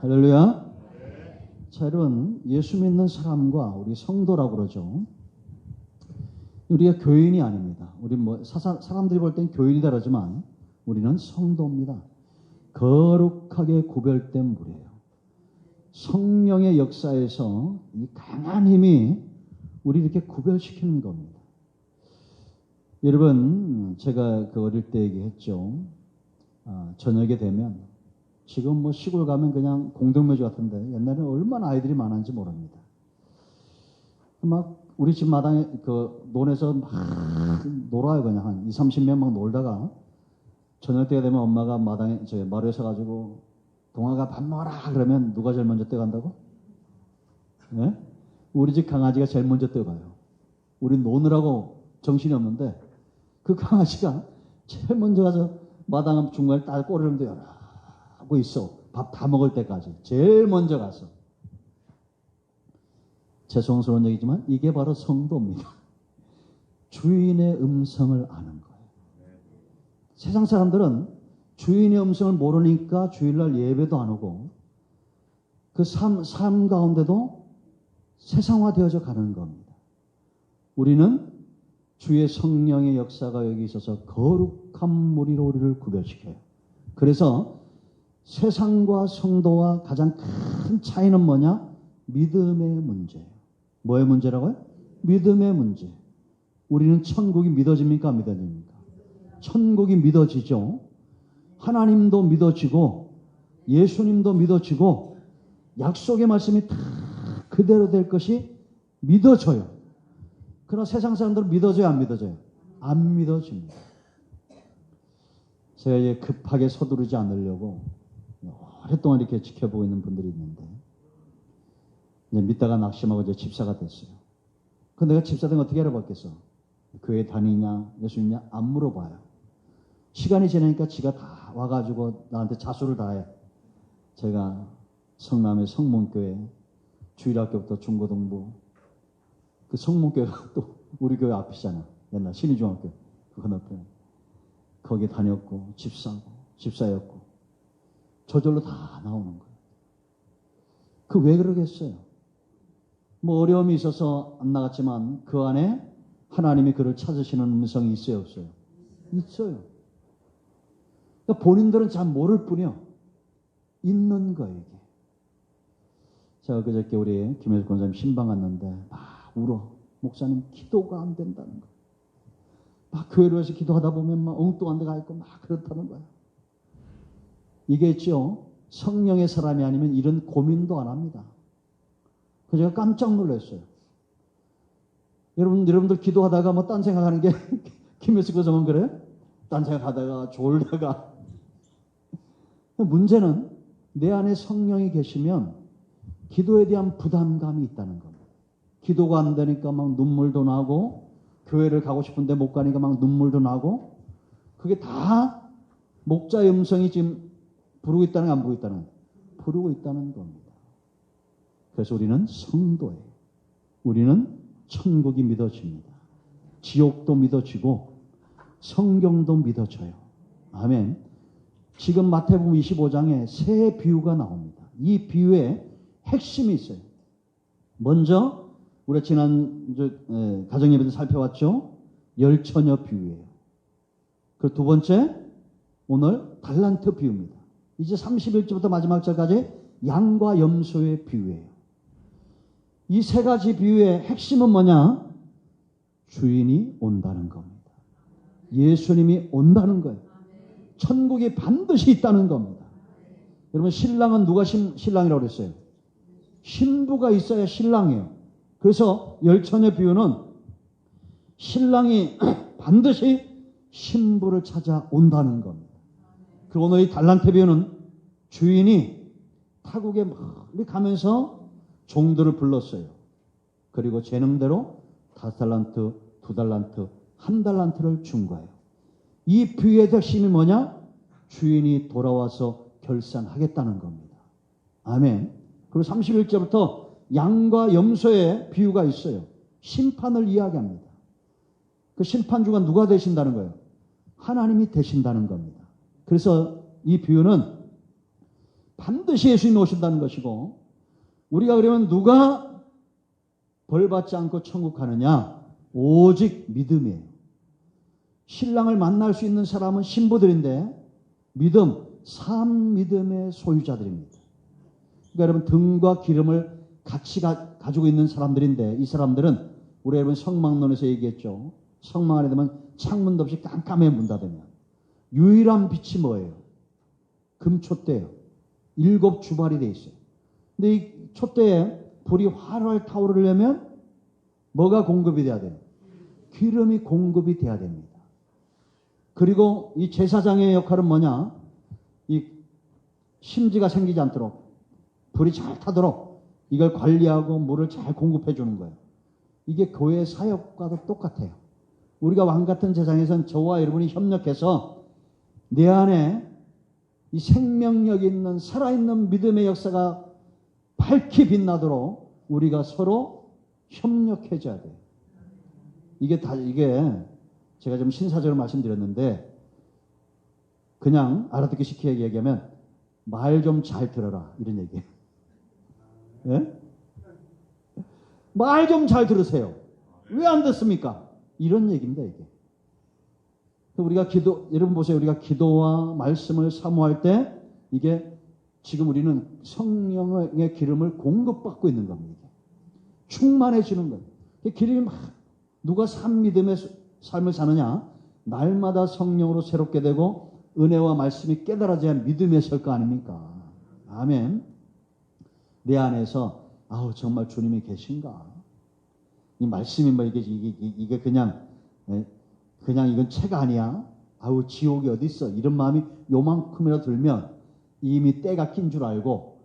할렐루야. 자, 여러분, 예수 믿는 사람과 우리 성도라고 그러죠. 우리가 교인이 아닙니다. 우리 사람들이 볼 땐 교인이다 그러지만 우리는 성도입니다. 거룩하게 구별된 무리예요. 성령의 역사에서 이 강한 힘이 우리 이렇게 구별시키는 겁니다. 여러분, 제가 어릴 때 얘기했죠. 저녁에 되면 지금 시골 가면 그냥 공동묘지 같은데 옛날에는 얼마나 아이들이 많았는지 모릅니다. 막 우리 집 마당에 논에서 막 놀아요. 그냥 한 20, 30명 막 놀다가 저녁 때가 되면 엄마가 마당에 마루에 서가지고 동아가 밥 먹어라 그러면 누가 제일 먼저 뛰어간다고? 네? 우리 집 강아지가 제일 먼저 뛰어가요. 우리 노느라고 정신이 없는데 그 강아지가 제일 먼저 가서 마당 중간에 딱 꼬리를 흔들어 하고 있어. 밥 다 먹을 때까지 제일 먼저 가서. 죄송스러운 얘기지만 이게 바로 성도입니다. 주인의 음성을 아는 거예요. 세상 사람들은 주인의 음성을 모르니까 주일날 예배도 안 오고 그 삶 가운데도 세상화되어져 가는 겁니다. 우리는 주의 성령의 역사가 여기 있어서 거룩한 무리로 우리를 구별시켜요. 그래서 세상과 성도와 가장 큰 차이는 뭐냐? 믿음의 문제예요. 뭐의 문제라고요? 믿음의 문제. 우리는 천국이 믿어집니까? 안 믿어집니까? 천국이 믿어지죠. 하나님도 믿어지고 예수님도 믿어지고 약속의 말씀이 다 그대로 될 것이 믿어져요. 그러나 세상 사람들은 믿어져요? 안 믿어져요? 안 믿어집니다. 제가 이제 급하게 서두르지 않으려고 오랫동안 이렇게 지켜보고 있는 분들이 있는데 이제 믿다가 낙심하고 이제 집사가 됐어요. 근데 내가 집사 된 거 어떻게 알아봤겠어? 교회 다니냐 예수 믿냐 안 물어봐요. 시간이 지나니까 지가 다 와가지고 나한테 자수를 다해. 제가 성남의 성문교회 주일학교부터 중고등부 그 성문교회가 또 우리 교회 앞이잖아. 옛날 신의중학교 그 건너편에 거기 다녔고 집사였고 저절로 다 나오는 거예요. 그 왜 그러겠어요? 어려움이 있어서 안 나갔지만 그 안에 하나님이 그를 찾으시는 음성이 있어요, 없어요? 있어요. 그러니까 본인들은 잘 모를 뿐이요. 있는 거예요, 이게. 제가 그저께 우리 김혜수 권사님 신방 갔는데 막 울어. 목사님 기도가 안 된다는 거예요. 막 교회로 해서 기도하다 보면 막 엉뚱한 데 가 있고 막 그렇다는 거예요. 이게 있죠. 성령의 사람이 아니면 이런 고민도 안 합니다. 그래서 제가 깜짝 놀랐어요. 여러분들 기도하다가 딴 생각하는 게 김혜수 권사님은 그래요? 딴 생각하다가 졸다가 문제는 내 안에 성령이 계시면 기도에 대한 부담감이 있다는 겁니다. 기도가 안 되니까 막 눈물도 나고 교회를 가고 싶은데 못 가니까 막 눈물도 나고 그게 다 목자의 음성이 지금 부르고 있다는 거 안 부르고 있다는 거 부르고 있다는 겁니다. 그래서 우리는 성도예요. 우리는 천국이 믿어집니다. 지옥도 믿어지고 성경도 믿어져요. 아멘. 지금 마태복음 25장에 세 비유가 나옵니다. 이 비유에 핵심이 있어요. 먼저 우리가 지난 가정예배 때 살펴봤죠. 열처녀 비유예요. 그리고 두 번째 오늘 달란트 비유입니다. 이제 31절부터 마지막 절까지 양과 염소의 비유예요. 이 세 가지 비유의 핵심은 뭐냐? 주인이 온다는 겁니다. 예수님이 온다는 거예요. 천국이 반드시 있다는 겁니다. 여러분 신랑은 누가 신랑이라고 그랬어요? 신부가 있어야 신랑이에요. 그래서 열처녀 비유는 신랑이 반드시 신부를 찾아온다는 겁니다. 그리고 오늘 이 달란트 비유는 주인이 타국에 멀리 가면서 종들을 불렀어요. 그리고 재능대로 5달란트, 2달란트, 1달란트를 준 거예요. 이 비유의 핵심이 뭐냐? 주인이 돌아와서 결산하겠다는 겁니다. 아멘. 그리고 31절부터 양과 염소의 비유가 있어요. 심판을 이야기합니다. 그 심판주가 누가 되신다는 거예요? 하나님이 되신다는 겁니다. 그래서 이 비유는 반드시 예수님이 오신다는 것이고, 우리가 그러면 누가 벌받지 않고 천국 가느냐? 오직 믿음이에요. 신랑을 만날 수 있는 사람은 신부들인데 믿음, 산 믿음의 소유자들입니다. 그러니까 여러분 등과 기름을 같이 가지고 있는 사람들인데, 이 사람들은 우리 여러분 성막론에서 얘기했죠. 성막 안에 되면 창문도 없이 깜깜해 문 닫으면 유일한 빛이 뭐예요? 금촛대예요. 7 주발이 돼 있어요. 근데 이 촛대에 불이 활활 타오르려면 뭐가 공급이 돼야 돼요? 기름이 공급이 돼야 됩니다. 그리고 이 제사장의 역할은 뭐냐? 이 심지가 생기지 않도록, 불이 잘 타도록 이걸 관리하고 물을 잘 공급해 주는 거예요. 이게 교회 사역과도 똑같아요. 우리가 왕 같은 세상에선 저와 여러분이 협력해서 내 안에 이 생명력 있는 살아있는 믿음의 역사가 밝히 빛나도록 우리가 서로 협력해줘야 돼요. 이게 제가 좀 신사적으로 말씀드렸는데, 그냥 알아듣기 쉽게 얘기하면 말 좀 잘 들어라 이런 얘기예요. 예? 말 좀 잘 들으세요. 왜 안 듣습니까? 이런 얘기입니다, 이게. 우리가 여러분 보세요. 우리가 기도와 말씀을 사모할 때 이게 지금 우리는 성령의 기름을 공급받고 있는 겁니다. 충만해지는 거예요. 기름이 막 누가 산 믿음의 삶을 사느냐? 날마다 성령으로 새롭게 되고 은혜와 말씀이 깨달아져야 믿음에 설 거 아닙니까? 아멘. 내 안에서 정말 주님이 계신가? 이 말씀이 뭐 이게 그냥 이건 책 아니야? 지옥이 어디 있어? 이런 마음이 요만큼이라도 들면 이미 때가 낀 줄 알고,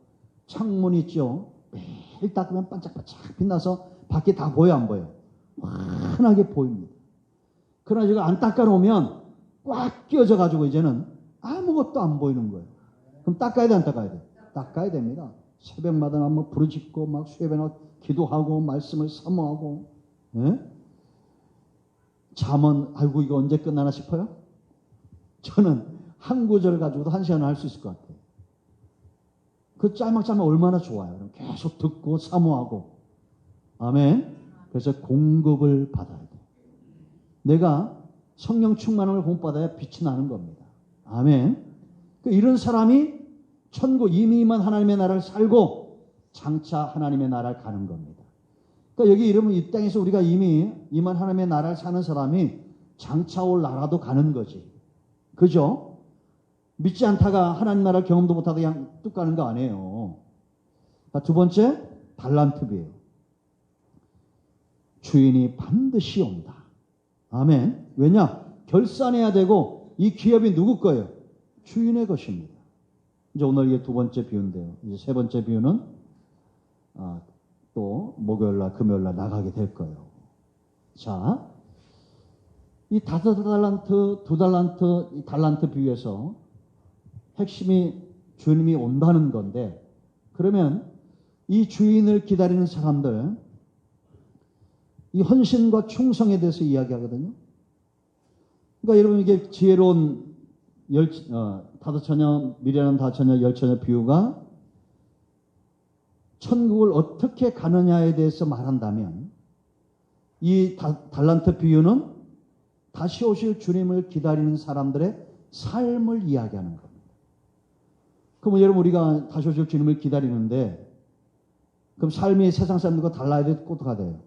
창문 있죠? 매일 닦으면 반짝반짝 빛나서 밖에 다 보여, 안 보여? 환하게 보입니다. 그러나 제가 안 닦아놓으면 꽉 끼어져 가지고 이제는 아무것도 안 보이는 거예요. 그럼 닦아야 돼, 안 닦아야 돼? 닦아야 됩니다. 새벽마다 막 부르짖고 막 수요일에 기도하고 말씀을 사모하고, 예? 잠은 이거 언제 끝나나 싶어요? 저는 한 구절 가지고도 1시간을 할 수 있을 것 같아요. 그 짤막짤막 얼마나 좋아요. 계속 듣고 사모하고. 아멘. 그래서 공급을 받아야 돼요. 내가 성령 충만함을 공급받아야 빛이 나는 겁니다. 아멘. 이런 사람이 천국 이미 임한 하나님의 나라를 살고 장차 하나님의 나라를 가는 겁니다. 그러니까 여기 이러면 이 땅에서 우리가 이미 임한 하나님의 나라를 사는 사람이 장차 올 나라도 가는 거지. 그죠? 믿지 않다가 하나님 나라를 경험도 못하다 그냥 뚝 가는 거 아니에요. 두 번째, 달란트비예요. 주인이 반드시 온다. 아멘. 왜냐? 결산해야 되고 이 기업이 누구 거예요? 주인의 것입니다. 이제 오늘 이게 두 번째 비유인데요. 이제 세 번째 비유는 또 목요일날 금요일날 나가게 될 거예요. 자, 이 5달란트, 2달란트, 이 달란트 비유에서 핵심이 주님이 온다는 건데, 그러면 이 주인을 기다리는 사람들, 이 헌신과 충성에 대해서 이야기하거든요. 그러니까 여러분 이게 지혜로운 5처녀, 미련한 5처녀, 10처녀 비유가 천국을 어떻게 가느냐에 대해서 말한다면, 이 달란트 비유는 다시 오실 주님을 기다리는 사람들의 삶을 이야기하는 겁니다. 그럼 여러분 우리가 다시 오실 주님을 기다리는데, 그럼 삶이 세상 사람들과 달라야 되고 어떻게 돼요?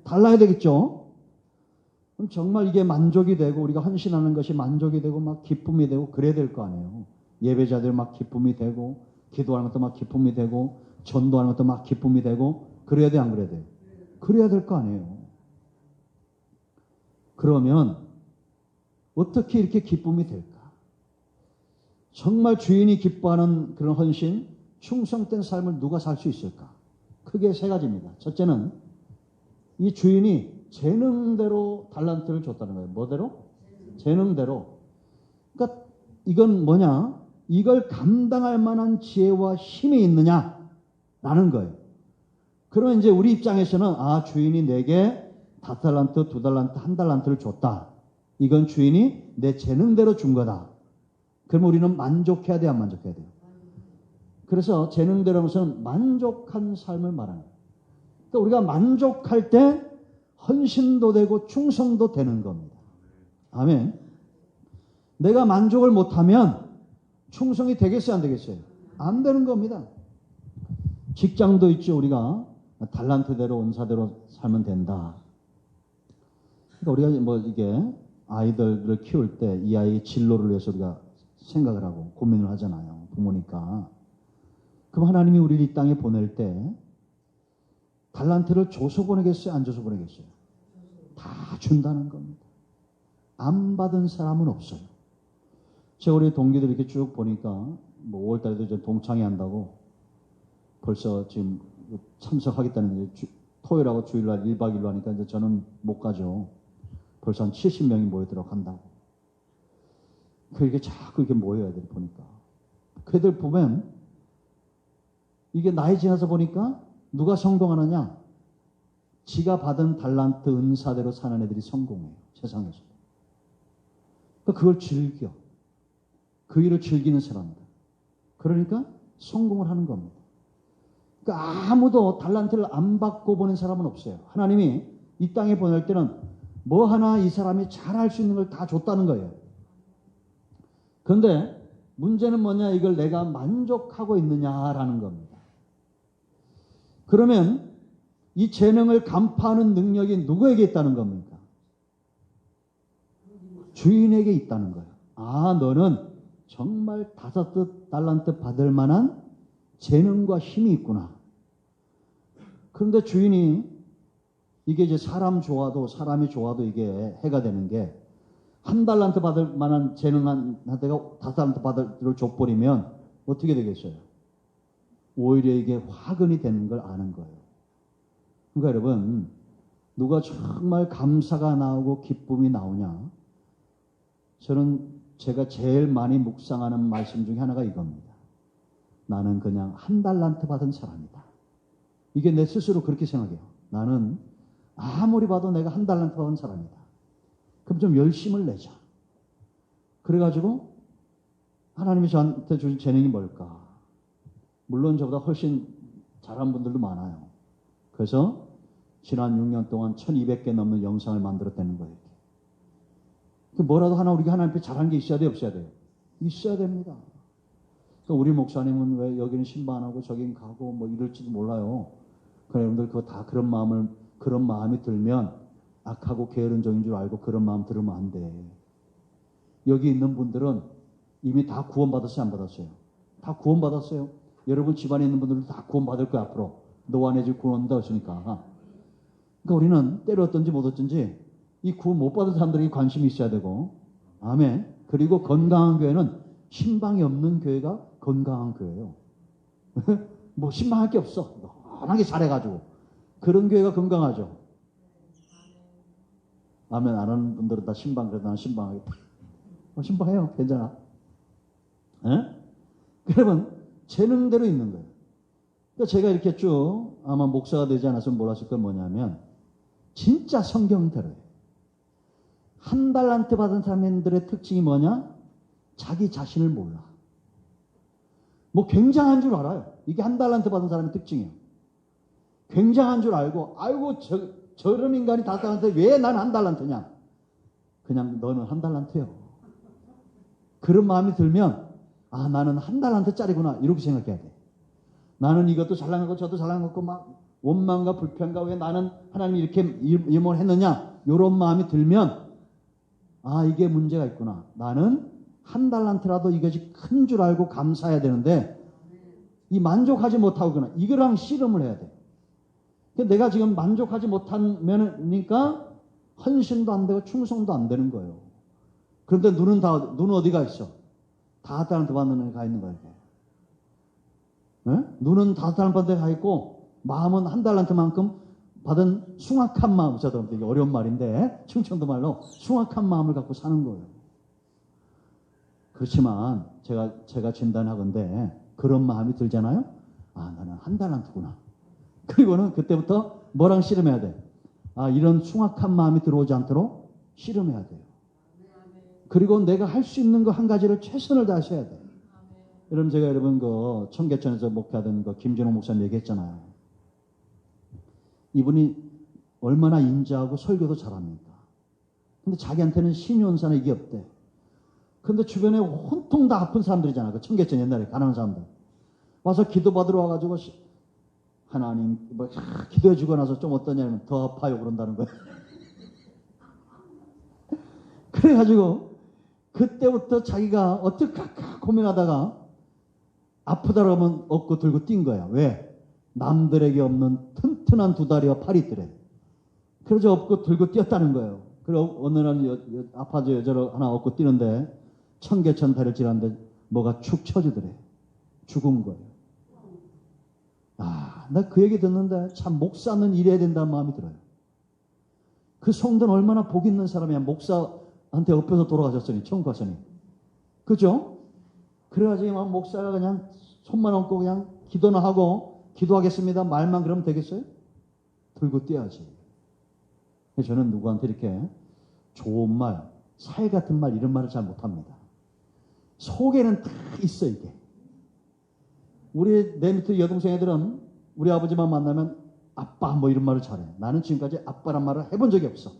달라야 되겠죠? 그럼 정말 이게 만족이 되고 우리가 헌신하는 것이 만족이 되고 막 기쁨이 되고 그래야 될 거 아니에요. 예배자들 막 기쁨이 되고 기도하는 것도 막 기쁨이 되고 전도하는 것도 막 기쁨이 되고 그래야 돼, 안 그래야 돼? 그래야 될 거 아니에요. 그러면 어떻게 이렇게 기쁨이 될까? 정말 주인이 기뻐하는 그런 헌신, 충성된 삶을 누가 살 수 있을까? 크게 3가지입니다. 첫째는 이 주인이 재능대로 달란트를 줬다는 거예요. 뭐대로? 재능대로. 그러니까 이건 뭐냐? 이걸 감당할 만한 지혜와 힘이 있느냐라는 거예요. 그러면 이제 우리 입장에서는 주인이 내게 5달란트, 2달란트, 1달란트를 줬다. 이건 주인이 내 재능대로 준 거다. 그러면 우리는 만족해야 돼, 안 만족해야 돼요? 그래서 재능대로 하면서는 만족한 삶을 말하는 거예요. 그러니까 우리가 만족할 때 헌신도 되고 충성도 되는 겁니다. 아멘. 내가 만족을 못하면 충성이 되겠어요, 안 되겠어요? 안 되는 겁니다. 직장도 있죠. 우리가 달란트대로 은사대로 살면 된다. 그러니까 우리가 뭐 이게 아이들을 키울 때 이 아이의 진로를 위해서 우리가 생각을 하고 고민을 하잖아요. 부모니까. 그럼 하나님이 우리를 이 땅에 보낼 때 달란트를 줘서 보내겠어요? 안 줘서 보내겠어요? 다 준다는 겁니다. 안 받은 사람은 없어요. 제가 우리 동기들 이렇게 쭉 보니까 뭐 5월달에도 이제 동창회 한다고 벌써 지금 참석하겠다는 토요일하고 주일날 1박 2일로 하니까 이제 저는 못 가죠. 벌써 한 70명이 모이도록 한다고. 그렇게 자꾸 이렇게 모여요, 애들이 보니까. 그들 보면 이게 나이 지나서 보니까 누가 성공하느냐? 지가 받은 달란트 은사대로 사는 애들이 성공해요. 세상에서. 그러니까 그걸 즐겨. 그 일을 즐기는 사람들. 그러니까 성공을 하는 겁니다. 그러니까 아무도 달란트를 안 받고 보낸 사람은 없어요. 하나님이 이 땅에 보낼 때는 뭐 하나 이 사람이 잘할 수 있는 걸 다 줬다는 거예요. 그런데 문제는 뭐냐? 이걸 내가 만족하고 있느냐라는 겁니다. 그러면 이 재능을 간파하는 능력이 누구에게 있다는 겁니까? 주인에게 있다는 거예요. 아, 너는 정말 5달란트 받을 만한 재능과 힘이 있구나. 그런데 주인이 이게 이제 사람이 좋아도 이게 해가 되는 게 1달란트 받을 만한 재능한테가 5달란트 받을 줘버리면 어떻게 되겠어요? 오히려 이게 화근이 되는 걸 아는 거예요. 그러니까 여러분, 누가 정말 감사가 나오고 기쁨이 나오냐? 저는 제가 제일 많이 묵상하는 말씀 중에 하나가 이겁니다. 나는 그냥 1달란트 받은 사람이다. 이게 내 스스로 그렇게 생각해요. 나는 아무리 봐도 내가 1달란트 받은 사람이다. 그럼 좀 열심을 내자. 그래가지고 하나님이 저한테 주신 재능이 뭘까? 물론 저보다 훨씬 잘한 분들도 많아요. 그래서 지난 6년 동안 1200개 넘는 영상을 만들었다는 거예요. 뭐라도 하나 우리가 하나님 앞에 잘한 게 있어야 돼요? 없어야 돼요? 있어야 됩니다. 또 우리 목사님은 왜 여기는 신방하고 저긴 가고 뭐 이럴지도 몰라요. 그래, 여러분들 그거 다 그런 마음이 들면 악하고 게으른 종인 줄 알고 그런 마음 들으면 안 돼. 여기 있는 분들은 이미 다 구원받았어요? 안 받았어요? 다 구원받았어요. 여러분 집안에 있는 분들도 다 구원받을 거야, 앞으로. 너와 내 집 구원받는다 했으니까. 그러니까 우리는 때렸든지 못 얻든지 이 구원 못 받은 사람들에게 관심이 있어야 되고, 아멘. 그리고 건강한 교회는 신방이 없는 교회가 건강한 교회예요. 뭐 신방할 게 없어. 워낙에 잘해가지고. 그런 교회가 건강하죠. 아멘. 안 하는 분들은 다 신방, 그래도 나는 신방하겠다. 신방해요. 괜찮아. 여러분, 재능대로 있는 거예요. 그러니까 제가 이렇게 쭉 아마 목사가 되지 않았으면 몰랐을 건 뭐냐면 진짜 성경대로예요. 1달란트 받은 사람들의 특징이 뭐냐? 자기 자신을 몰라. 뭐 굉장한 줄 알아요. 이게 1달란트 받은 사람의 특징이에요. 굉장한 줄 알고, 아이고 저런 인간이 5달란트 왜 난 1달란트냐? 그냥 너는 1달란트요. 그런 마음이 들면 아, 나는 1달란트짜리구나 이렇게 생각해야 돼. 나는 이것도 잘난 거고 저도 잘난 거고 막 원망과 불평과 왜 나는 하나님이 이렇게 임을 했느냐 이런 마음이 들면 아, 이게 문제가 있구나. 나는 1달란트라도 이것이 큰 줄 알고 감사해야 되는데 이 만족하지 못하거나 이거랑 씨름을 해야 돼. 내가 지금 만족하지 못하니까 헌신도 안 되고 충성도 안 되는 거예요. 그런데 눈은 어디가 있어? 5달란트 받는 애 가 있는 거예요. 네? 눈은 5달란트 받는 애 가 있고 마음은 1달란트만큼 받은 숭악한 마음, 저도 되게 어려운 말인데 충청도 말로 숭악한 마음을 갖고 사는 거예요. 그렇지만 제가 진단하건대 그런 마음이 들잖아요. 아, 나는 1달란트구나. 그리고는 그때부터 뭐랑 씨름해야 돼? 아, 이런 숭악한 마음이 들어오지 않도록 씨름해야 돼요. 그리고 내가 할 수 있는 거 한 가지를 최선을 다해서 해야 돼요. 여러분 제가 여러분 그 청계천에서 목회하던 그 김준호 목사님 얘기했잖아요. 이분이 얼마나 인자하고 설교도 잘합니까? 근데 자기한테는 신윤사나 이게 없대. 근데 주변에 온통 다 아픈 사람들이잖아. 그 청계천 옛날에 가난한 사람들. 와서 기도 받으러 와가지고 하나님 뭐 기도해 주고 나서 좀 어떠냐면 더 아파요 그런다는 거예요. 그래가지고 그때부터 자기가 어떡할까 고민하다가 아프다고 하면 업고 들고 뛴 거야. 왜? 남들에게 없는 튼튼한 두 다리와 팔이 있더래. 그래서 업고 들고 뛰었다는 거예요. 그리고 어느 날 아파서 여자로 하나 업고 뛰는데 청계천 다리를 지났는데 뭐가 축 쳐지더래. 죽은 거예요. 아, 나 그 얘기 듣는데 참 목사는 이래야 된다는 마음이 들어요. 그 성도는 얼마나 복 있는 사람이야. 목사한테 엎혀서 돌아가셨으니, 천국 갔으니. 그죠? 그래가지고 막 목사가 그냥 손만 얹고 그냥 기도나 하고 기도하겠습니다. 말만 그러면 되겠어요? 들고 뛰어야지. 저는 누구한테 이렇게 좋은 말, 살 같은 말 이런 말을 잘 못합니다. 속에는 다 있어 이게. 우리 내 밑에 여동생 애들은 우리 아버지만 만나면 아빠 뭐 이런 말을 잘해. 나는 지금까지 아빠란 말을 해본 적이 없어.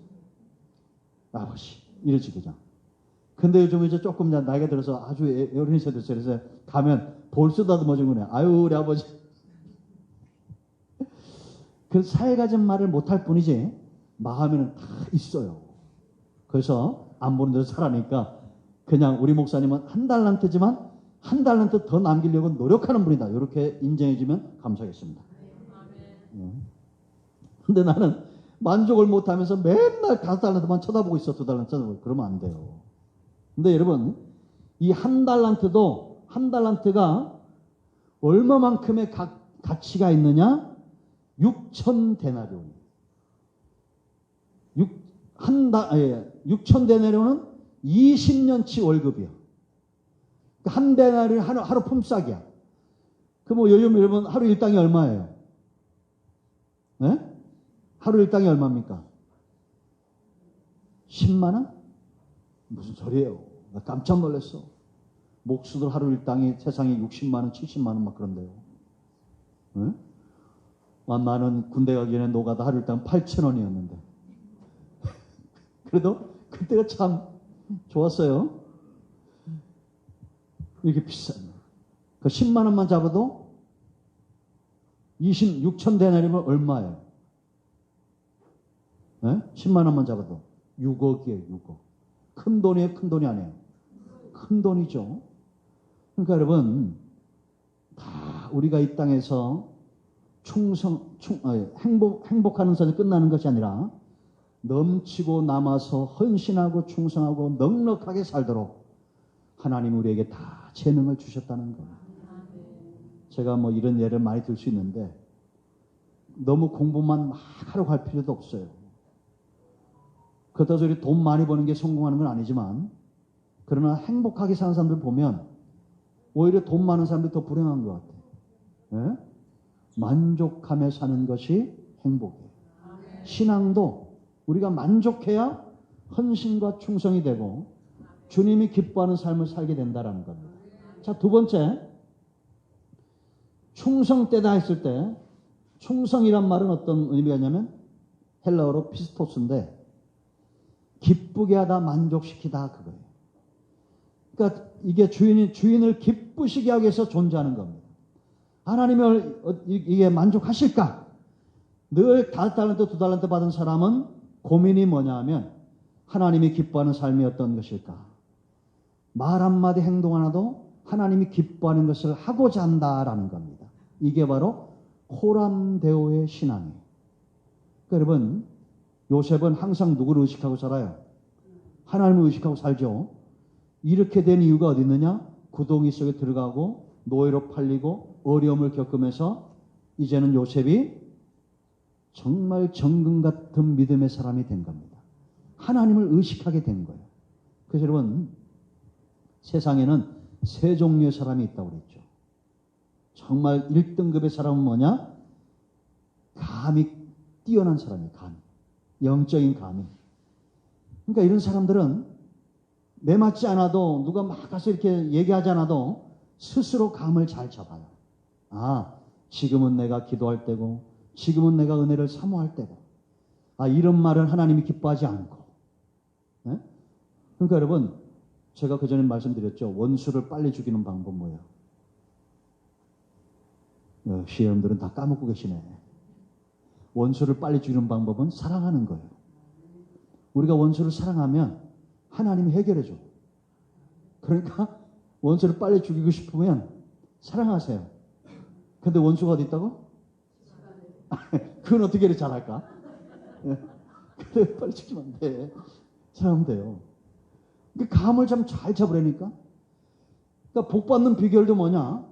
아버지 이러지 그냥. 근데 요즘 이제 조금 나이가 들어서 아주 어른이 됐어요. 그래서 가면 볼 쓰다듬어주는 거네. 아유 우리 아버지. 그 살가진 말을 못할 뿐이지 마음에는 다 있어요. 그래서 안 보는 데서 살아니까 그냥 우리 목사님은 한 달란트지만 한 달란트 더 남기려고 노력하는 분이다. 이렇게 인정해주면 감사하겠습니다. 근데 나는 만족을 못하면서 맨날 5달란트만 쳐다보고 있어. 2달란트 쳐다보고. 그러면 안 돼요. 근데 여러분 이 한 달란트도 한 달란트가 얼마만큼의 가치가 있느냐? 6,000데나리온. 6,000데나리온은 20년치 월급이야. 한 데나리온 하루 품삯이야. 그 뭐 요즘 여러분 하루 일당이 얼마예요? 네? 하루 일당이 얼마입니까? 10만 원? 무슨 소리예요? 나 깜짝 놀랐어. 목수들 하루 일당이 세상에 60만 원, 70만 원 막 그런데요. 네? 나는 군대 가기 전에 노가다 하루 일당 8,000원이었는데. 그래도 그때가 참 좋았어요. 이렇게 비싸요. 그 10만 원만 잡아도 26,000데나리면 얼마예요? 네? 10만 원만 잡아도 6억이에요. 6억. 큰 돈이에요? 큰 돈이 아니에요? 큰 돈이죠. 그러니까 여러분 다 우리가 이 땅에서 행복하는 삶이 끝나는 것이 아니라 넘치고 남아서 헌신하고 충성하고 넉넉하게 살도록 하나님 우리에게 다 재능을 주셨다는 겁니다. 제가 뭐 이런 예를 많이 들 수 있는데 너무 공부만 막 하러 갈 필요도 없어요. 그렇다고 우리 돈 많이 버는 게 성공하는 건 아니지만 그러나 행복하게 사는 사람들 보면 오히려 돈 많은 사람들이 더 불행한 것 같아요. 네? 만족하며 사는 것이 행복이에요. 신앙도 우리가 만족해야 헌신과 충성이 되고 주님이 기뻐하는 삶을 살게 된다는 겁니다. 자, 두 번째, 충성되다 했을 때 충성이란 말은 어떤 의미가 있냐면 헬라어로 피스토스인데 기쁘게 하다, 만족시키다 그거예요. 그러니까 이게 주인을 기쁘시게 하기 위해서 존재하는 겁니다. 하나님이 이게 만족하실까? 늘 5달란트, 2달란트 받은 사람은 고민이 뭐냐 하면 하나님이 기뻐하는 삶이 어떤 것일까? 말 한마디 행동 하나도 하나님이 기뻐하는 것을 하고자 한다라는 겁니다. 이게 바로 코람데오의 신앙이에요. 그러니까 여러분 요셉은 항상 누구를 의식하고 살아요? 하나님을 의식하고 살죠. 이렇게 된 이유가 어디 있느냐? 구덩이 속에 들어가고 노예로 팔리고 어려움을 겪으면서 이제는 요셉이 정말 정금 같은 믿음의 사람이 된 겁니다. 하나님을 의식하게 된 거예요. 그래서 여러분 세상에는 세 종류의 사람이 있다고 그랬죠. 정말 1등급의 사람은 뭐냐? 감이 뛰어난 사람이에요. 감. 영적인 감이. 그러니까 이런 사람들은 매맞지 않아도 누가 막 가서 이렇게 얘기하지 않아도 스스로 감을 잘 잡아요. 아, 지금은 내가 기도할 때고, 지금은 내가 은혜를 사모할 때고, 아, 이런 말은 하나님이 기뻐하지 않고. 네? 그러니까 여러분, 제가 그전에 말씀드렸죠. 원수를 빨리 죽이는 방법 뭐예요? 역시 여러분들은 다 까먹고 계시네. 원수를 빨리 죽이는 방법은 사랑하는 거예요. 우리가 원수를 사랑하면 하나님이 해결해 줘. 그러니까 원수를 빨리 죽이고 싶으면 사랑하세요. 근데 원수가 어디 있다고? 그건 어떻게 이렇게 잘할까? 근데 빨리 죽이면 안 돼. 사랑하면 돼요. 감을 좀 잘 잡으라니까. 그러니까 복 받는 비결도 뭐냐?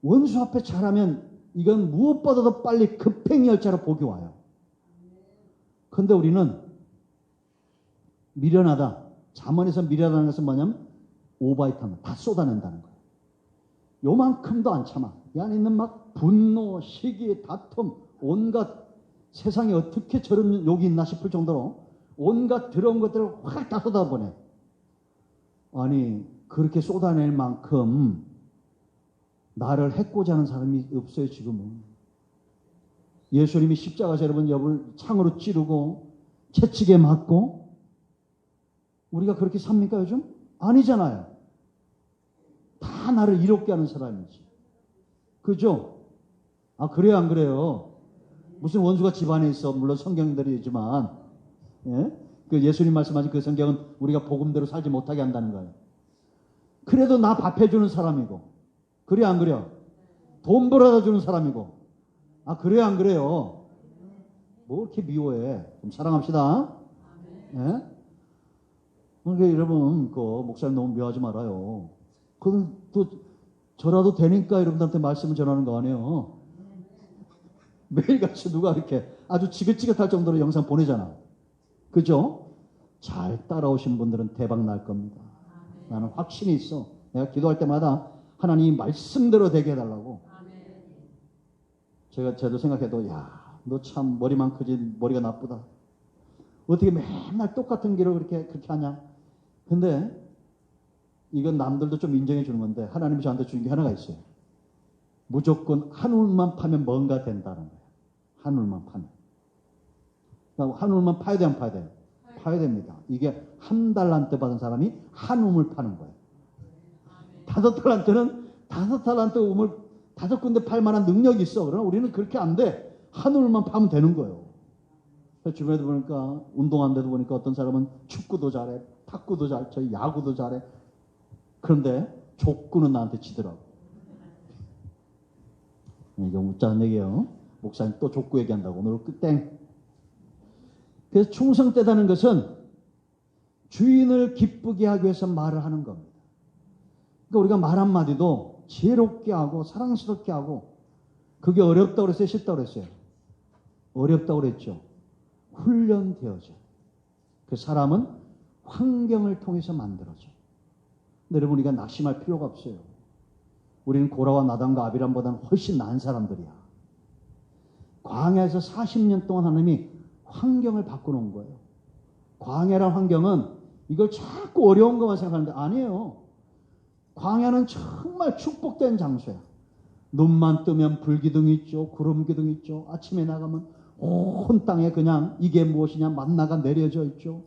원수 앞에 잘하면 이건 무엇보다도 빨리 급행열차로 복이 와요. 근데 우리는 미련하다. 잠언에서 미련하다는 것은 뭐냐면 오바이트하면 다 쏟아낸다는 거예요. 요만큼도 안 참아. 이 안에 있는 막 분노, 시기, 다툼, 온갖 세상에 어떻게 저런 욕이 있나 싶을 정도로 온갖 더러운 것들을 확 다 쏟아보내. 아니 그렇게 쏟아낼 만큼 나를 해코지 하는 사람이 없어요 지금은. 예수님이 십자가에서 여러분 창으로 찌르고 채찍에 맞고 우리가 그렇게 삽니까 요즘? 아니잖아요. 다 나를 이롭게 하는 사람이지. 그죠? 아 그래요 안 그래요? 무슨 원수가 집안에 있어. 물론 성경들이지만 예? 그 예수님 말씀하신 그 성경은 우리가 복음대로 살지 못하게 한다는 거예요. 그래도 나 밥해주는 사람이고 그래 안 그래요? 돈 벌어다 주는 사람이고 아 그래요 안 그래요? 뭐 이렇게 미워해. 좀 사랑합시다. 예? 그러니까 여러분 그 목사님 너무 미워하지 말아요. 그건 또 저라도 되니까 여러분들한테 말씀을 전하는 거 아니에요. 매일같이 누가 이렇게 아주 지긋지긋할 정도로 영상 보내잖아. 그죠? 잘 따라오신 분들은 대박 날 겁니다. 나는 확신이 있어. 내가 기도할 때마다 하나님이 말씀대로 되게 해달라고. 저도 생각해도 야, 너 참 머리만 크지 머리가 나쁘다. 어떻게 맨날 똑같은 길을 그렇게 하냐. 근데 이건 남들도 좀 인정해 주는 건데 하나님이 저한테 주는 게 하나가 있어요. 무조건 한 울만 파면 뭔가 된다는 거예요. 한 울만 파면. 그러니까 한 울만 파야 돼, 안 파야 돼요? 파야 됩니다. 이게 한 달란트 받은 사람이 한 우물 파는 거예요. 5달란트는 5달란트 우물 5군데 팔 만한 능력이 있어. 그러나 우리는 그렇게 안 돼. 한 울만 파면 되는 거예요. 주변에도 보니까 운동하는데도 보니까 어떤 사람은 축구도 잘해, 탁구도 잘 쳐, 야구도 잘해. 그런데 족구는 나한테 지더라고. 이거 웃자는 얘기예요. 목사님 또 족구 얘기한다고. 오늘 땡. 그래서 충성되다는 것은 주인을 기쁘게 하기 위해서 말을 하는 겁니다. 그러니까 우리가 말 한마디도 지혜롭게 하고 사랑스럽게 하고 그게 어렵다고 그랬어요? 쉽다고 그랬어요? 어렵다고 그랬죠. 훈련되어져. 그 사람은 환경을 통해서 만들어져. 근데 여러분 우리가 낙심할 필요가 없어요. 우리는 고라와 나단과 아비람보다는 훨씬 나은 사람들이야. 광야에서 40년 동안 하나님이 환경을 바꿔놓은 거예요. 광야란 환경은 이걸 자꾸 어려운 것만 생각하는데 아니에요. 광야는 정말 축복된 장소야. 눈만 뜨면 불기둥이 있죠. 구름기둥이 있죠. 아침에 나가면 온 땅에 그냥 이게 무엇이냐 만나가 내려져 있죠.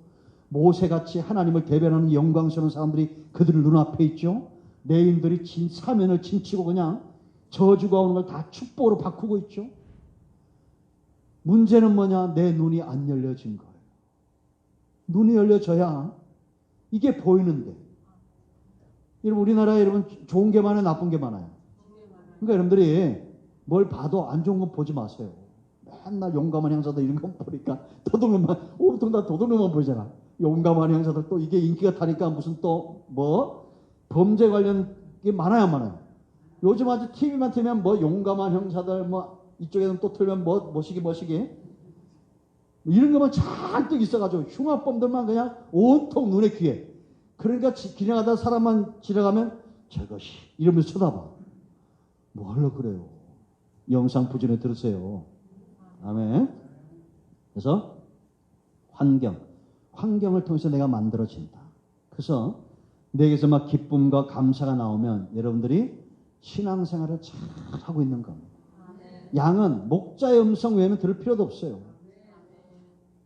모세같이 하나님을 대변하는 영광스러운 사람들이 그들 눈앞에 있죠. 내인들이 사면을 침치고 그냥 저주가 오는 걸 다 축복으로 바꾸고 있죠. 문제는 뭐냐? 내 눈이 안 열려진 거예요. 눈이 열려져야 이게 보이는데. 여러분 우리나라에 여러분 좋은 게 많아요? 나쁜 게 많아요? 그러니까 여러분들이 뭘 봐도 안 좋은 건 보지 마세요. 맨날 용감한 형사들 이런 거 보니까 도둑놈만 온통 다 도둑놈만 보이잖아. 용감한 형사들 또 이게 인기가 타니까 무슨 또 뭐 범죄 관련 게 많아요 안 많아요? 요즘 아주 TV만 틀면 뭐 용감한 형사들 뭐 이쪽에는 또 틀면 뭐 뭐시기 이런 것만 잔뜩 있어가지고 흉악범들만 그냥 온통 눈에 귀해. 그러니까 지나가다 사람만 지나가면 저것이 이러면서 쳐다봐. 뭐 하려고 그래요? 영상 부진에 들으세요. 아멘. 그래서 환경을 통해서 내가 만들어진다. 그래서 내게서 막 기쁨과 감사가 나오면 여러분들이 신앙생활을 잘 하고 있는 겁니다. 양은 목자의 음성 외에는 들을 필요도 없어요.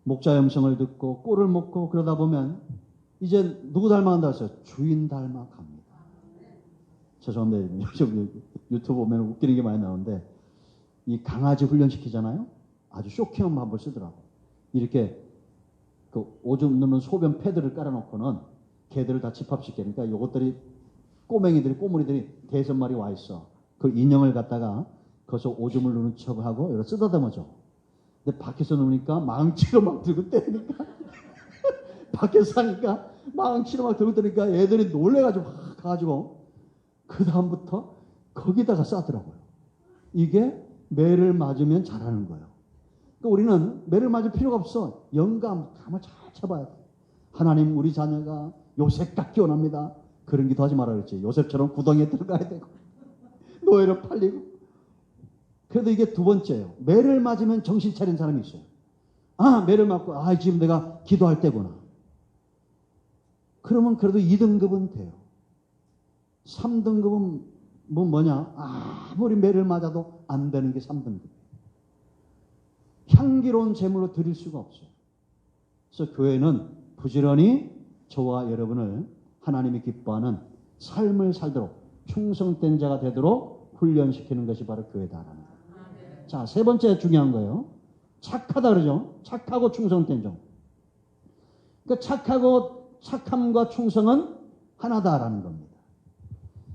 목자의 음성을 듣고 꿀을 먹고 그러다 보면 이제 누구 닮아간다 했어요? 주인 닮아갑니다. 죄송한데 유튜브 보면 웃기는 게 많이 나오는데 이 강아지 훈련시키잖아요. 아주 쇼킹한 방법을 쓰더라고. 이렇게 그 오줌 누는 소변 패드를 깔아놓고는 개들을 다 집합시키니까 요것들이 꼬맹이들이 꼬물이들이 5마리 와 있어. 그 인형을 갖다가 거기서 오줌을 누는 척을 하고 이렇게 쓰다듬어줘. 근데 밖에서 누니까 망치로 막 들고 때리니까 밖에서 하니까 망치로 막 들고 때리니까 애들이 놀래가지고 확 가가지고 그 다음부터 거기다가 싸더라고요. 이게 매를 맞으면 잘하는 거예요. 그러니까 우리는 매를 맞을 필요가 없어. 영감 감을 잘 잡아야 돼. 하나님 우리 자녀가 요셉 같기 원합니다. 그런 기도 하지 말라 그랬지. 요셉처럼 구덩이에 들어가야 되고 노예로 팔리고. 그래도 이게 두 번째예요. 매를 맞으면 정신 차린 사람이 있어요. 아, 매를 맞고 지금 내가 기도할 때구나. 그러면 그래도 2등급은 돼요. 3등급은 뭐냐? 아무리 매를 맞아도 안 되는 게 3등급. 향기로운 제물로 드릴 수가 없어요. 그래서 교회는 부지런히 저와 여러분을 하나님이 기뻐하는 삶을 살도록 충성된 자가 되도록 훈련시키는 것이 바로 교회다라는 거예요. 자, 세 번째 중요한 거예요. 착하다 그러죠. 착하고 충성된 종. 그러니까 착함과 충성은 하나다라는 겁니다.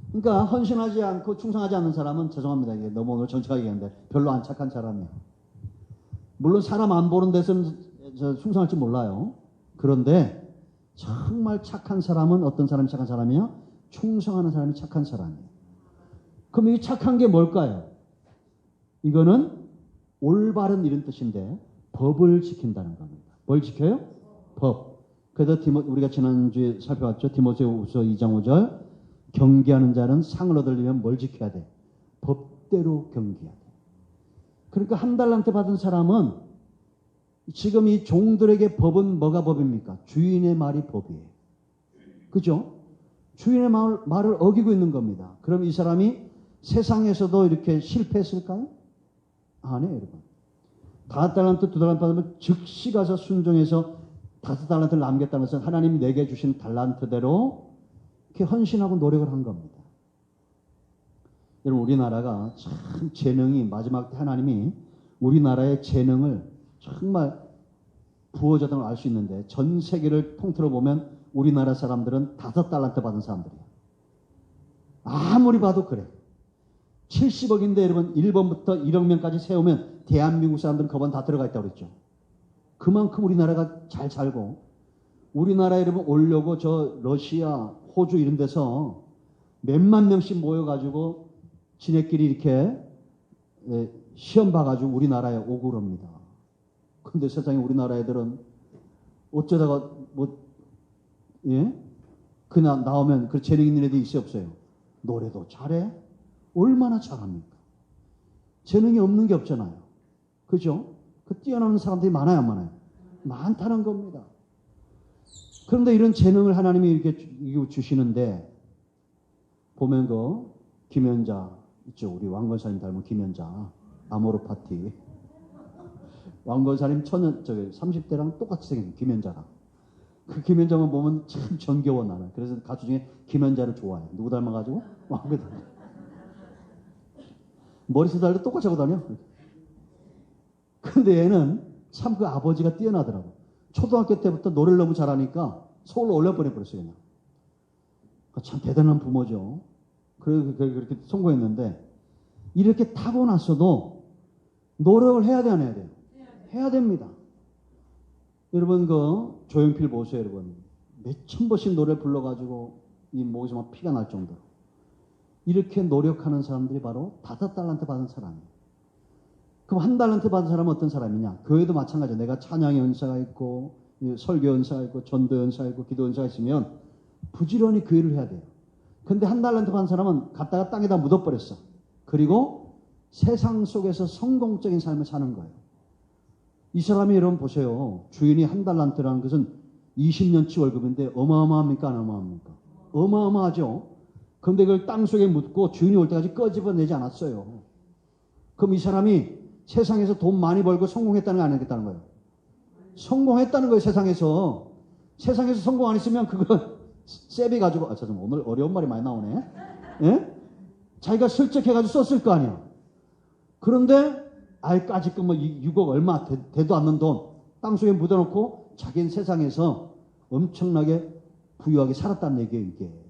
그러니까 헌신하지 않고 충성하지 않는 사람은 죄송합니다. 이게 너무 오늘 정직하게 얘기하는데 별로 안 착한 사람이에요. 물론 사람 안 보는 데서는 충성할지 몰라요. 그런데 정말 착한 사람은 어떤 사람이 착한 사람이야? 충성하는 사람이 착한 사람이에요. 그럼 이 착한 게 뭘까요? 이거는 올바른 이런 뜻인데 법을 지킨다는 겁니다. 뭘 지켜요? 법. 그래서 우리가 지난주에 살펴봤죠. 디모데후서 2장 5절 경계하는 자는 상을 얻으려면 뭘 지켜야 돼? 법대로 경계해야 돼. 그러니까 한 달란트 받은 사람은 지금 이 종들에게 법은 뭐가 법입니까? 주인의 말이 법이에요. 그죠? 주인의 말을 어기고 있는 겁니다. 그럼 이 사람이 세상에서도 이렇게 실패했을까요? 아니에요, 여러분. 5달란트, 2달란트 받으면 즉시 가서 순종해서 5달란트를 남겼다는 것은 하나님이 내게 주신 달란트대로 이렇게 헌신하고 노력을 한 겁니다. 여러분, 우리나라가 참 재능이 마지막 때 하나님이 우리나라의 재능을 정말 부어줬다는 걸 알 수 있는데 전 세계를 통틀어 보면 우리나라 사람들은 5달란트 받은 사람들이에요. 아무리 봐도 그래. 70억인데 여러분 1번부터 1억 명까지 세우면 대한민국 사람들은 거반 다 들어가 있다고 그랬죠. 그만큼 우리나라가 잘 살고 우리나라 여러분 오려고 저 러시아, 호주 이런 데서 몇만 명씩 모여가지고 지네끼리 이렇게 시험 봐가지고 우리나라에 오고 그럽니다. 근데 세상에 우리나라 애들은 어쩌다가 그냥 나오면 그 재능 있는 애들이 있어요, 없어요? 노래도 잘해? 얼마나 잘합니까? 재능이 없는 게 없잖아요. 그죠? 그 뛰어나는 사람들이 많아요, 안 많아요? 많다는 겁니다. 그런데 이런 재능을 하나님이 이렇게 주시는데 보면 그 김연자 있죠. 우리 왕건사님 닮은 김연자 아모르 파티 왕건사님 30대랑 똑같이 생긴 김연자랑 그 김연자만 보면 참 정겨워 나는. 그래서 가수 중에 김연자를 좋아해. 누구 닮아가지고? 왕건 머리숱 달도 똑같이 하고 다녀. 근데 얘는 참 그 아버지가 뛰어나더라고. 초등학교 때부터 노래를 너무 잘하니까 서울로 올려보내버렸어요, 그냥. 참 대단한 부모죠. 그렇게 성공했는데, 이렇게 타고났어도 노력을 해야 돼, 안 해야 돼요? 해야 됩니다. 여러분, 조용필 보세요, 여러분. 몇천 번씩 노래 불러가지고, 이 목에서 막 피가 날 정도로. 이렇게 노력하는 사람들이 바로 5달란트 받은 사람이에요. 그럼 1달란트 받은 사람은 어떤 사람이냐? 교회도 마찬가지예요. 내가 찬양의 은사가 있고 설교 은사가 있고 전도 은사가 있고 기도 은사가 있으면 부지런히 그 일을 해야 돼요. 근데 1달란트 받은 사람은 갖다가 땅에다 묻어버렸어. 그리고 세상 속에서 성공적인 삶을 사는 거예요. 이 사람이 여러분 보세요. 주인이 1달란트라는 것은 20년치 월급인데 어마어마합니까? 안 어마어마합니까? 어마어마하죠. 근데 그걸 땅속에 묻고 주인이 올 때까지 끄집어내지 않았어요. 그럼 이 사람이 세상에서 돈 많이 벌고 성공했다는 거 아니겠다는 거예요? 성공했다는 거예요, 세상에서. 세상에서 성공 안 했으면 그거 세비 가지고, 잠깐만, 오늘 어려운 말이 많이 나오네. 예? 자기가 슬쩍 해가지고 썼을 거 아니야. 그런데 아예까지 뭐 6억 얼마 되도 않는 돈 땅속에 묻어놓고 자기는 세상에서 엄청나게 부유하게 살았다는 얘기예요, 이게.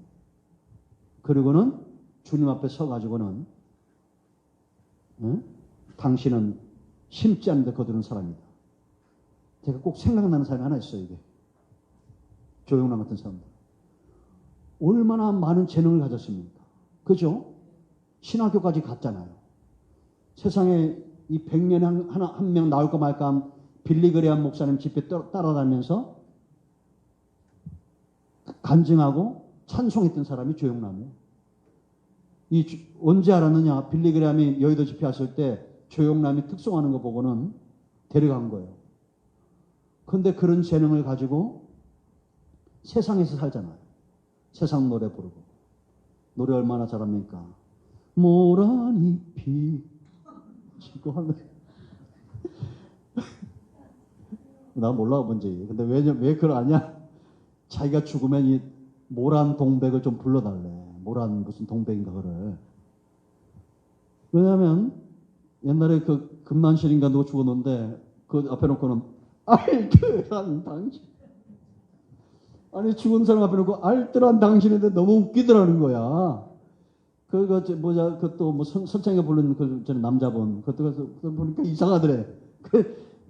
그리고는 주님 앞에 서가지고는 당신은 심지 않는데 거두는 사람이다. 제가 꼭 생각나는 사람이 하나 있어요, 이게. 조용남 같은 사람들. 얼마나 많은 재능을 가졌습니까? 그죠? 신학교까지 갔잖아요. 세상에 이 100년에 한 명 나올까 말까 한 빌리그레암 목사님 집에 따라다니면서 간증하고 찬송했던 사람이 조용남이에요. 언제 알았느냐? 빌리그레암이 여의도 집회 왔을 때 조용남이 특송하는 거 보고는 데려간 거예요. 그런데 그런 재능을 가지고 세상에서 살잖아요. 세상 노래 부르고. 노래 얼마나 잘합니까? 모란잎이 지고 하는. 나 몰라 뭔지. 근데 왜 그걸 아냐? 자기가 죽으면 이 모란 동백을 좀 불러달래. 모란 무슨 동백인가 그를. 왜냐하면 옛날에 그 금난실인가 누가 죽었는데 그 앞에 놓고는 알뜰한 당신. 아니 죽은 사람 앞에 놓고 알뜰한 당신인데 너무 웃기더라는 거야. 그것도 뭐 선창이가 부른 그 전에 남자분 그것도 가서 보니까 이상하더래.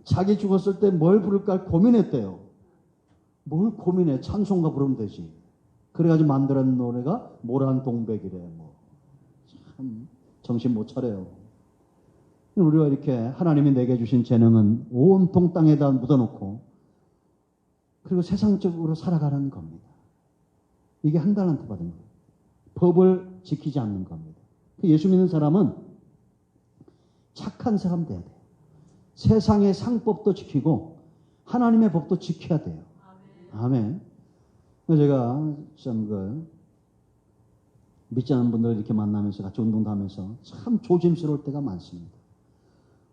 자기 죽었을 때 뭘 부를까 고민했대요. 뭘 고민해? 찬송가 부르면 되지. 그래가지고 만들었는 노래가 모란 동백이래. 뭐 참 정신 못 차려요. 우리가 이렇게 하나님이 내게 주신 재능은 온통 땅에다 묻어놓고 그리고 세상적으로 살아가는 겁니다. 이게 한 달란트 받은 거예요. 법을 지키지 않는 겁니다. 예수 믿는 사람은 착한 사람 돼야 돼요. 세상의 상법도 지키고 하나님의 법도 지켜야 돼요. 아멘. 제가 참 믿지 않는 분들 이렇게 만나면서 같이 운동도 하면서 참 조심스러울 때가 많습니다.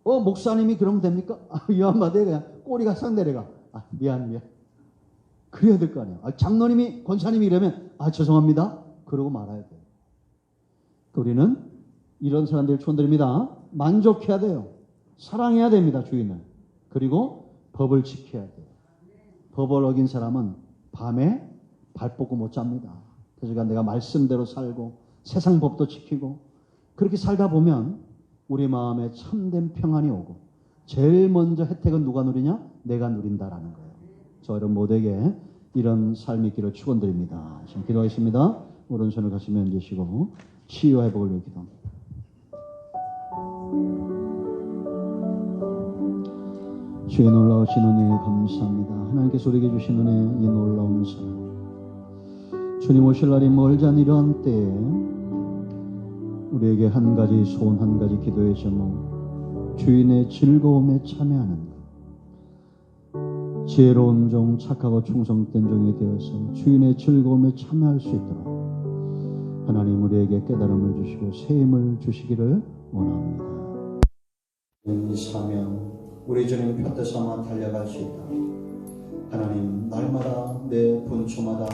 목사님이 그러면 됩니까? 위험하대. 그냥 꼬리가 싹 내려가. 미안. 그래야 될 거 아니에요. 장로님이, 권사님이 이러면, 죄송합니다. 그러고 말아야 돼요. 우리는 이런 사람들 추원드립니다. 만족해야 돼요. 사랑해야 됩니다, 주인을. 그리고 법을 지켜야 돼요. 법을 어긴 사람은 밤에 발 뻗고 못 잡니다. 그래서 내가 말씀대로 살고 세상 법도 지키고 그렇게 살다 보면 우리 마음에 참된 평안이 오고 제일 먼저 혜택은 누가 누리냐? 내가 누린다라는 거예요. 저 여러분 모두에게 이런 삶이 있기를 축원드립니다. 지금 기도하겠습니다. 오른손을 같이 면지시고 치유와 회복을 위해 기도합니다. 주의 놀라우신 은혜에 감사합니다. 하나님께서 우리에게 주신 은혜 이 놀라운 사랑. 주님 오실 날이 멀지 않은 이러한 때에 우리에게 한 가지 소원 한 가지 기도의 제목 주인의 즐거움에 참여하는 것. 지혜로운 종 착하고 충성된 종이 되어서 주인의 즐거움에 참여할 수 있도록 하나님 우리에게 깨달음을 주시고 새 힘을 주시기를 원합니다. 이 사명 우리 주님 곁에 삼아 달려갈 수 있다. 하나님 날마다 내 분초마다